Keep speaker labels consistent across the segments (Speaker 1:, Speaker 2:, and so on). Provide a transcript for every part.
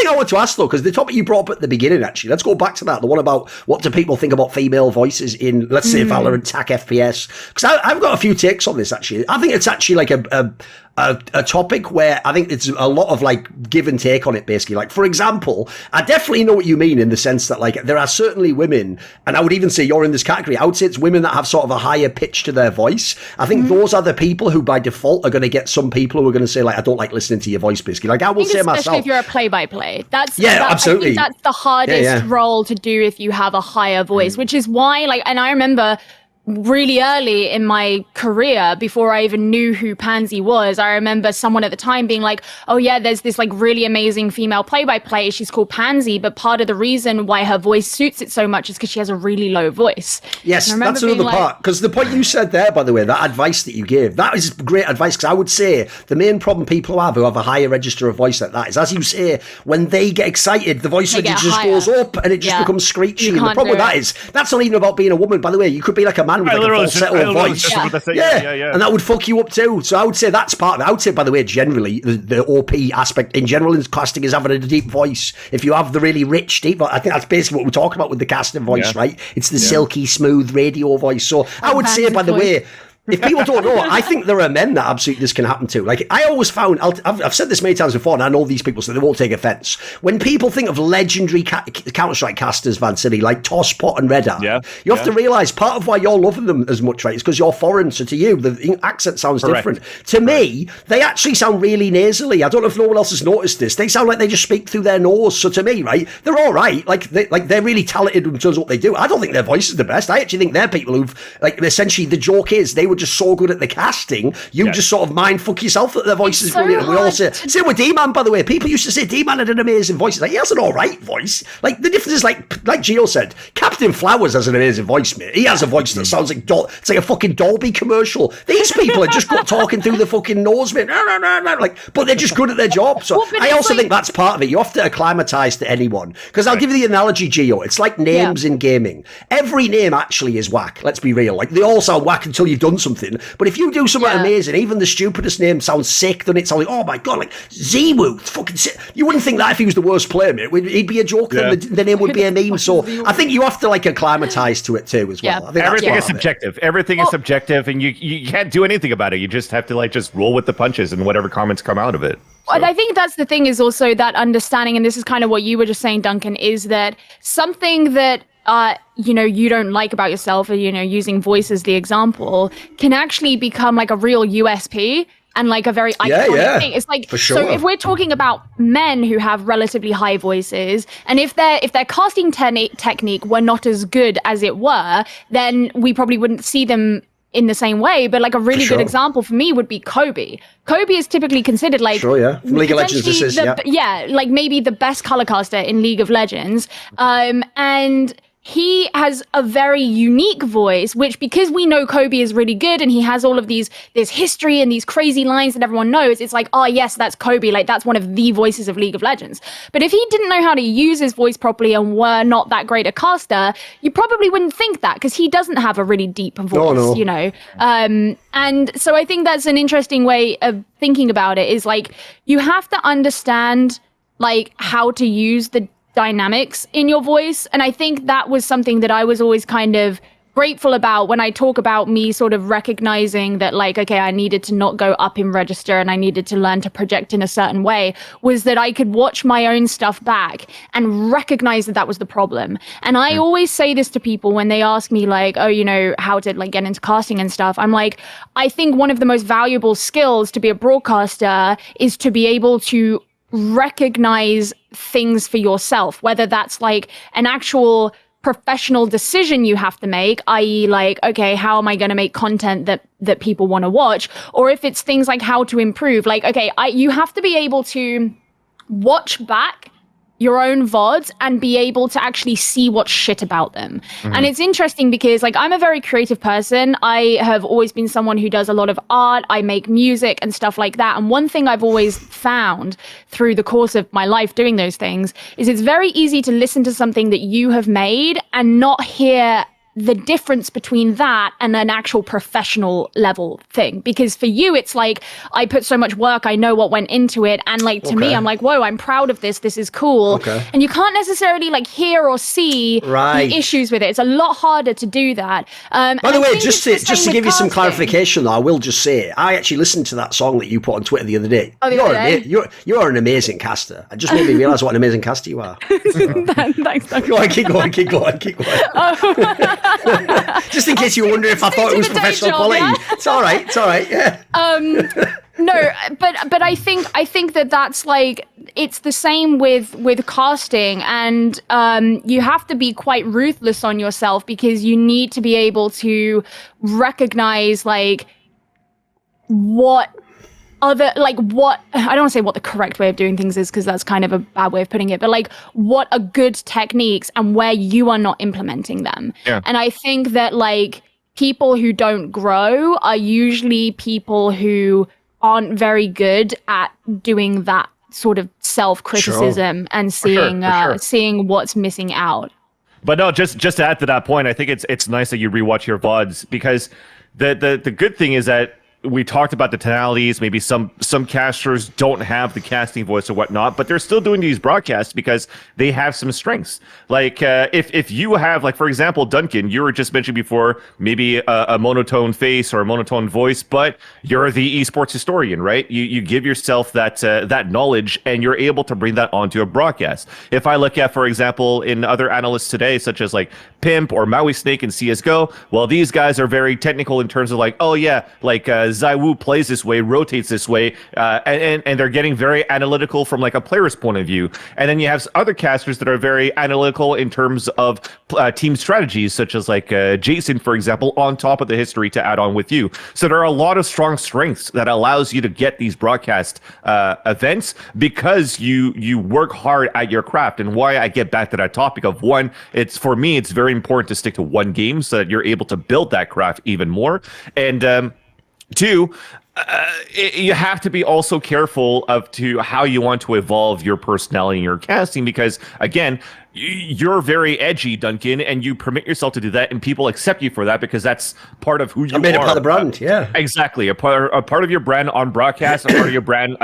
Speaker 1: thing I want to ask, though, because the topic you brought up at the beginning, actually, let's go back to that. The one about what do people think about female voices in, let's say, Valorant, TAC, FPS. Because I've got a few takes on this, actually. I think it's actually like a topic where I think it's a lot of like give and take on it, basically. Like, for example, I definitely know what you mean in the sense that like there are certainly women, and I would even say you're in this category. I would say it's women that have sort of a higher pitch to their voice. I think those are the people who by default are going to get some people who are going to say like, I don't like listening to your voice, basically. Like I will say myself.
Speaker 2: Especially if you're a play-by-play.
Speaker 1: Absolutely.
Speaker 2: I think that's the hardest role to do if you have a higher voice, which is why like, and I remember really early in my career, before I even knew who Pansy was, I remember someone at the time being like, oh yeah, there's this like really amazing female play-by-play, she's called Pansy, but part of the reason why her voice suits it so much is because she has a really low voice.
Speaker 1: Yes, that's another part, because the point you said there, by the way, that advice that you gave, that is great advice, because I would say the main problem people have who have a higher register of voice like that is, as you say, when they get excited, the voice register just goes up and it just becomes screechy. And the problem with that is, that's not even about being a woman, by the way. You could be like a man with like a falsetto voice. Yeah. And that would fuck you up too. So I would say that's part of it. I would say, by the way, generally, the OP aspect in general in casting is having a deep voice. If you have the really rich, deep voice, I think that's basically what we're talking about with the casting voice, right? It's the silky, smooth radio voice. So I would say, by the way, if people don't know, I think there are men that absolutely this can happen to. Like, I always found, I've said this many times before, and I know these people, so they won't take offence. When people think of legendary Counter-Strike casters, Van City, like Tosh, Pot, and Red Eye, you have to realise part of why you're loving them as much, right, is because you're foreign. So to you, the accent sounds different. To me, they actually sound really nasally. I don't know if no one else has noticed this. They sound like they just speak through their nose. So to me, right, they're all right. They're really talented in terms of what they do. I don't think their voice is the best. I actually think they're people who've, like, essentially the joke is they were just so good at the casting, you just sort of mind fuck yourself that their voice is brilliant. And we all say, same with D-Man, by the way. People used to say D-Man had an amazing voice. It's like, he has an alright voice. Like, the difference is, like Gio said, Captain Flowers has an amazing voice, mate. He has a voice that sounds like it's like a fucking Dolby commercial. These people are just talking through the fucking nose, mate. Like, but they're just good at their job. So I also think that's part of it. You have to acclimatise to anyone. Because I'll give you the analogy, Gio. It's like names in gaming. Every name actually is whack. Let's be real. Like, they all sound whack until you've done something. But if you do something amazing, even the stupidest name sounds sick, then it's like, oh my god, like Ziwu, fucking sick. You wouldn't think that if he was the worst player, mate. He'd be a joke, then the name would be a meme. So I think you have to like acclimatise to it too as well. I think
Speaker 3: everything is subjective. Everything is subjective, and you can't do anything about it. You just have to like just roll with the punches and whatever comments come out of it. So.
Speaker 2: And I think that's the thing, is also that understanding, and this is kind of what you were just saying, Duncan, is that something that you don't like about yourself, or, using voice as the example, can actually become like a real USP and like a very iconic thing. It's like, so if we're talking about men who have relatively high voices, and if their casting technique were not as good as it were, then we probably wouldn't see them in the same way. But like a really good example for me would be Kobe. Kobe is typically considered like
Speaker 1: from League of Legends. This is
Speaker 2: like maybe the best color caster in League of Legends, and he has a very unique voice, which, because we know Kobe is really good and he has all of this history and these crazy lines that everyone knows, it's like, oh yes, that's Kobe, like that's one of the voices of League of Legends. But if he didn't know how to use his voice properly and were not that great a caster, you probably wouldn't think that, because he doesn't have a really deep voice, and so I think that's an interesting way of thinking about it, is like, you have to understand like how to use the dynamics in your voice. And I think that was something that I was always kind of grateful about when I talk about me sort of recognizing that, like, okay, I needed to not go up in register and I needed to learn to project in a certain way, was that I could watch my own stuff back and recognize that that was the problem. And I always say this to people when they ask me like, oh, how to like get into casting and stuff. I'm like, I think one of the most valuable skills to be a broadcaster is to be able to recognize things for yourself, whether that's like an actual professional decision you have to make, i.e. like, okay, how am I going to make content that people want to watch? Or if it's things like how to improve, like, okay, you have to be able to watch back your own VODs and be able to actually see what's shit about them. And it's interesting because like, I'm a very creative person. I have always been someone who does a lot of art. I make music and stuff like that. And one thing I've always found through the course of my life doing those things is it's very easy to listen to something that you have made and not hear the difference between that and an actual professional level thing. Because for you, it's like, I put so much work, I know what went into it. And like, to me, I'm like, whoa, I'm proud of this. This is cool.
Speaker 1: Okay.
Speaker 2: And you can't necessarily like hear or see the issues with it. It's a lot harder to do that.
Speaker 1: By the way, just to give you some clarification, though, I will just say, I actually listened to that song that you put on Twitter the other day.
Speaker 2: Oh,
Speaker 1: you're an amazing caster. It just made me realise what an amazing caster you are.
Speaker 2: Thanks.
Speaker 1: Go on, keep going. Just in case you wonder if I thought it was professional quality. Yeah? It's all right. Yeah.
Speaker 2: No, but I think that's like, it's the same with casting, and you have to be quite ruthless on yourself, because you need to be able to recognize like what I don't want to say what the correct way of doing things is, because that's kind of a bad way of putting it, but like what are good techniques and where you are not implementing them.
Speaker 3: Yeah.
Speaker 2: And I think that like people who don't grow are usually people who aren't very good at doing that sort of self-criticism and seeing what's missing out.
Speaker 3: But no, just to add to that point, I think it's nice that you rewatch your VODs, because the good thing is that we talked about the tonalities. Maybe some casters don't have the casting voice or whatnot, but they're still doing these broadcasts because they have some strengths. Like if you have, like, for example, Duncan, you were just mentioned before, maybe a monotone face or a monotone voice, but you're the esports historian, right? You give yourself that knowledge, and you're able to bring that onto a broadcast. If I look at, for example, in other analysts today, such as like Pimp or Maui Snake in CSGO, well, these guys are very technical in terms of like, oh yeah, like Zaiwu plays this way, rotates this way, and they're getting very analytical from like a player's point of view. And then you have other casters that are very analytical in terms of team strategies, such as like Jason, for example, on top of the history to add on with you. So there are a lot of strong strengths that allows you to get these broadcast events, because you work hard at your craft. And why I get back to that topic of one, it's for me, it's very important to stick to one game so that you're able to build that craft even more. And two, you have to be also careful to how you want to evolve your personality and your casting, because again, you're very edgy, Duncan, and you permit yourself to do that, and people accept you for that because that's part of who you are. I made it part
Speaker 1: of the brand, yeah.
Speaker 3: Exactly, a part of your brand on broadcast, a part of your brand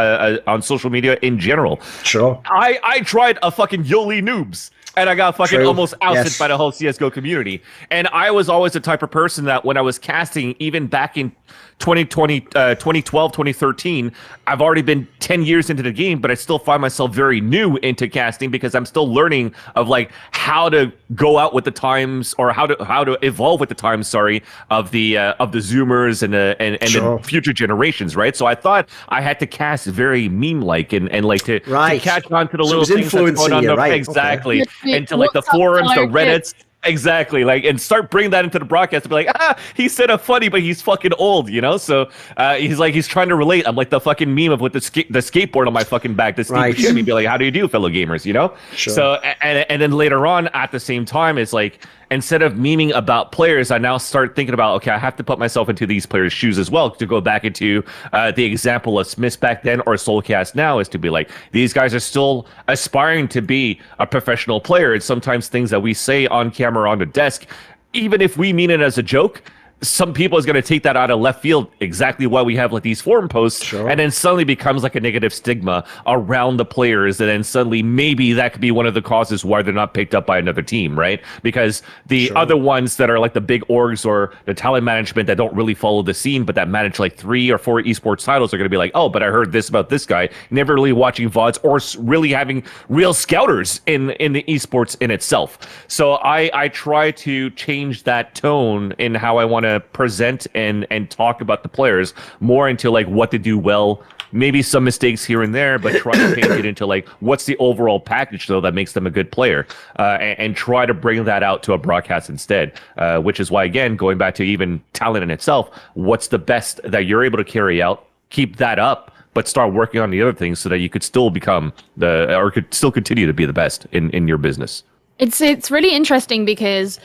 Speaker 3: on social media in general.
Speaker 1: Sure.
Speaker 3: I tried a fucking Yoli Noobs, and I got fucking almost ousted by the whole CSGO community. And I was always the type of person that when I was casting, even back in 2012, 2013, I've already been 10 years into the game, but I still find myself very new into casting, because I'm still learning of like how to go out with the times, or how to evolve with the times, of the Zoomers and the future generations, right? So I thought I had to cast very meme-like and like to catch on to the little things that's going on. Exactly. Okay. Into like the forums, the Reddits. Exactly, like, and start bringing that into the broadcast and be like, he said a funny, but he's fucking old, you know? So he's trying to relate. I'm like the fucking meme of with the skateboard on my fucking back. This shit me, be like, how do you do, fellow gamers, you know? Sure. So and then later on at the same time, it's like, instead of memeing about players, I now start thinking about, okay, I have to put myself into these players' shoes as well, to go back into the example of Smiths back then or Soulcast now, is to be like, these guys are still aspiring to be a professional player. And sometimes things that we say on camera, on the desk, even if we mean it as a joke, some people is going to take that out of left field, exactly why we have like these forum posts, and then suddenly becomes like a negative stigma around the players, and then suddenly maybe that could be one of the causes why they're not picked up by another team, right? Because the other ones that are like the big orgs or the talent management that don't really follow the scene, but that manage like 3 or 4 esports titles, are going to be like, oh, but I heard this about this guy, never really watching VODs or really having real scouters in the esports in itself. So I try to change that tone in how I want to present and talk about the players more into like what to do well, maybe some mistakes here and there, but try to paint it into like what's the overall package though that makes them a good player, and try to bring that out to a broadcast instead, which is why, again, going back to even talent in itself, what's the best that you're able to carry out, keep that up, but start working on the other things so that you could still become could still continue to be the best in your business.
Speaker 2: It's really interesting because,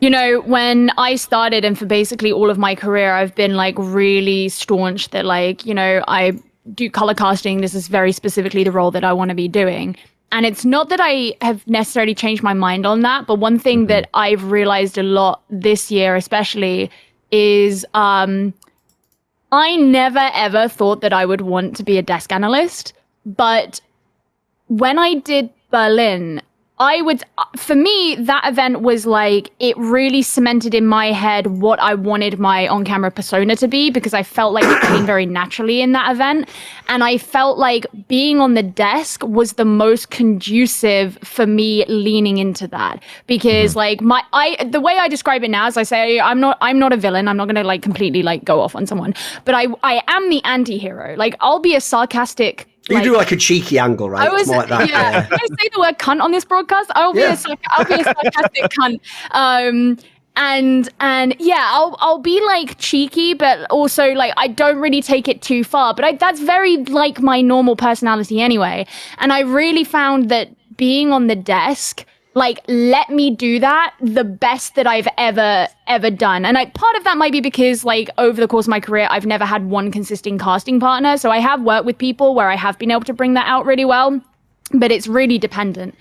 Speaker 2: you know, when I started, and for basically all of my career, I've been like really staunch that, like, you know, I do color casting. This is very specifically the role that I want to be doing. And it's not that I have necessarily changed my mind on that, but one thing that I've realized a lot this year, especially, is I never ever thought that I would want to be a desk analyst. But when I did Berlin, for me, that event was like, it really cemented in my head what I wanted my on-camera persona to be, because I felt like it came very naturally in that event. And I felt like being on the desk was the most conducive for me leaning into that. Because like the way I describe it now is I say, I'm not a villain. I'm not going to like completely like go off on someone, but I am the anti-hero. Like I'll be a sarcastic.
Speaker 1: You do like a cheeky angle, right?
Speaker 2: Can I say the word cunt on this broadcast? I'll be a sarcastic cunt. And yeah, I'll be like cheeky, but also like I don't really take it too far. But that's very like my normal personality anyway. And I really found that being on the desk like let me do that the best that I've ever done. And part of that might be because like over the course of my career, I've never had one consistent casting partner. So I have worked with people where I have been able to bring that out really well, but it's really dependent.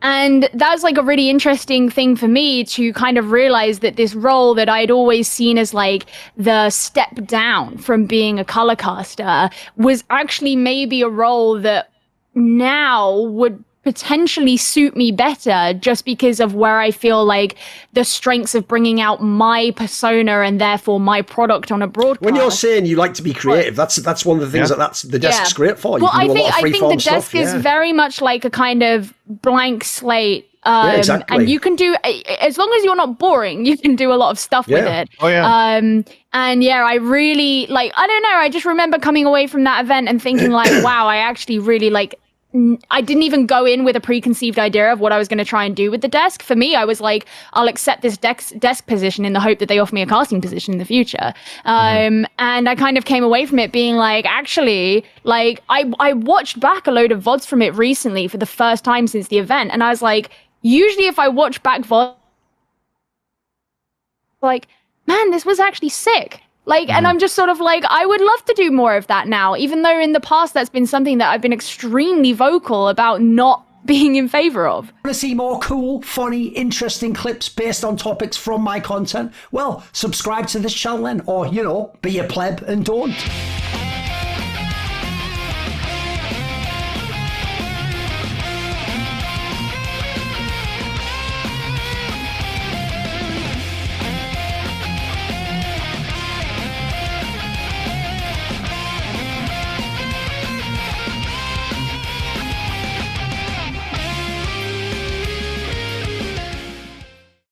Speaker 2: And that was like a really interesting thing for me to kind of realize that this role that I'd always seen as like the step down from being a color caster was actually maybe a role that now would potentially suit me better, just because of where I feel like the strengths of bringing out my persona and therefore my product on a broadcast.
Speaker 1: When you're saying you like to be creative, that's one of the things that's the desk's great for. You
Speaker 2: well,
Speaker 1: can do
Speaker 2: I think the desk is very much like a kind of blank slate.
Speaker 1: Exactly.
Speaker 2: And you can do, as long as you're not boring, you can do a lot of stuff with it.
Speaker 3: Oh, yeah.
Speaker 2: And yeah, I really like, I don't know, I just remember coming away from that event and thinking like, wow, I actually really like, I didn't even go in with a preconceived idea of what I was going to try and do with the desk. For me, I was like, I'll accept this desk position in the hope that they offer me a casting position in the future. And I kind of came away from it being like, actually, like I watched back a load of VODs from it recently for the first time since the event. And I was like, usually if I watch back VODs, like, man, this was actually sick. Like, and I'm just sort of like, I would love to do more of that now, even though in the past that's been something that I've been extremely vocal about not being in favor of.
Speaker 4: Want to see more cool, funny, interesting clips based on topics from my content? Well, subscribe to this channel then, or, you know, be a pleb and don't.